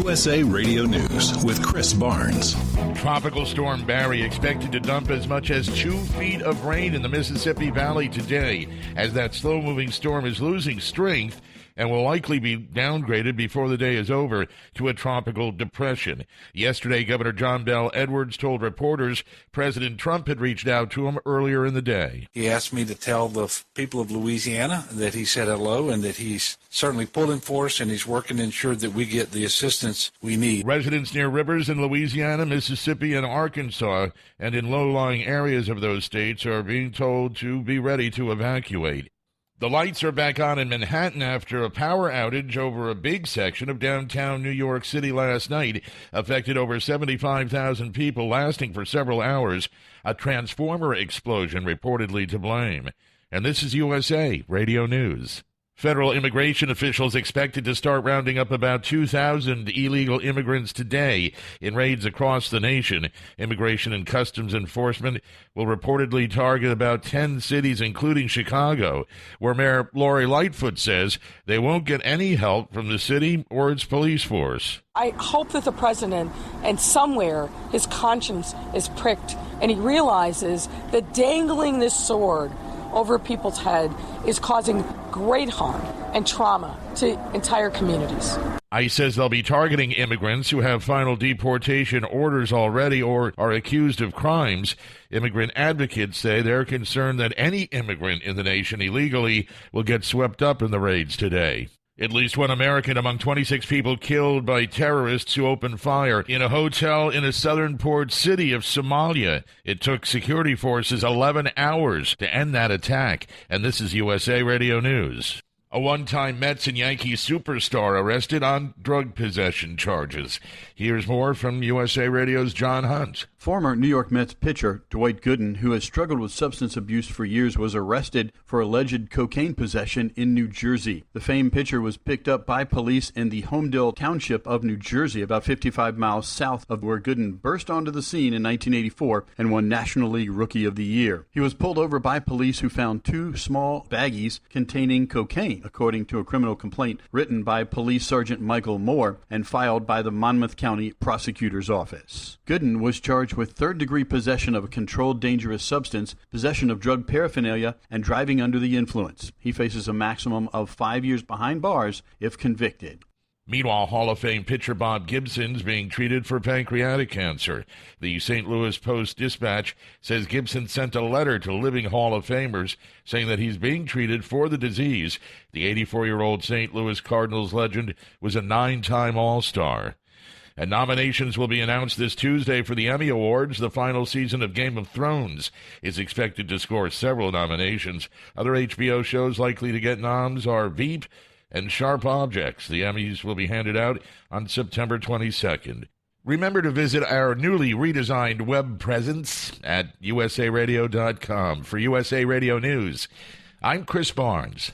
USA Radio News with Chris Barnes. Tropical storm Barry expected to dump as much as 2 feet of rain in the Mississippi Valley today, as that slow-moving storm is losing strength and will likely be downgraded before the day is over to a tropical depression. Yesterday, Governor John Bel Edwards told reporters President Trump had reached out to him earlier in the day. He asked me to tell the people of Louisiana that he said hello and that he's certainly pulling for us and he's working to ensure that we get the assistance we need. Residents near rivers in Louisiana, Mississippi, and Arkansas, and in low-lying areas of those states are being told to be ready to evacuate. The lights are back on in Manhattan after a power outage over a big section of downtown New York City last night affected over 75,000 people, lasting for several hours. A transformer explosion reportedly to blame. And this is USA Radio News. Federal immigration officials expected to start rounding up about 2,000 illegal immigrants today in raids across the nation. Immigration and Customs Enforcement will reportedly target about 10 cities, including Chicago, where Mayor Lori Lightfoot says they won't get any help from the city or its police force. I hope that the president, and somewhere his conscience is pricked, and he realizes that dangling this sword over people's head is causing great harm and trauma to entire communities. ICE says they'll be targeting immigrants who have final deportation orders already or are accused of crimes. Immigrant advocates say they're concerned that any immigrant in the nation illegally will get swept up in the raids today. At least one American among 26 people killed by terrorists who opened fire in a hotel in a southern port city of Somalia. It took security forces 11 hours to end that attack. And this is USA Radio News. A one-time Mets and Yankees superstar arrested on drug possession charges. Here's more from USA Radio's John Hunt. Former New York Mets pitcher Dwight Gooden, who has struggled with substance abuse for years, was arrested for alleged cocaine possession in New Jersey. The famed pitcher was picked up by police in the Homedale Township of New Jersey, about 55 miles south of where Gooden burst onto the scene in 1984 and won National League Rookie of the Year. He was pulled over by police who found 2 small baggies containing cocaine, according to a criminal complaint written by Police Sergeant Michael Moore and filed by the Monmouth County Prosecutor's Office. Gooden was charged with third-degree possession of a controlled dangerous substance, possession of drug paraphernalia, and driving under the influence. He faces a maximum of 5 years behind bars if convicted. Meanwhile, Hall of Fame pitcher Bob Gibson is being treated for pancreatic cancer. The St. Louis Post-Dispatch says Gibson sent a letter to living Hall of Famers saying that he's being treated for the disease. The 84-year-old St. Louis Cardinals legend was a 9-time All-Star. And nominations will be announced this Tuesday for the Emmy Awards. The final season of Game of Thrones is expected to score several nominations. Other HBO shows likely to get noms are Veep and Sharp Objects. The Emmys will be handed out on September 22nd. Remember to visit our newly redesigned web presence at usaradio.com. For USA Radio News, I'm Chris Barnes.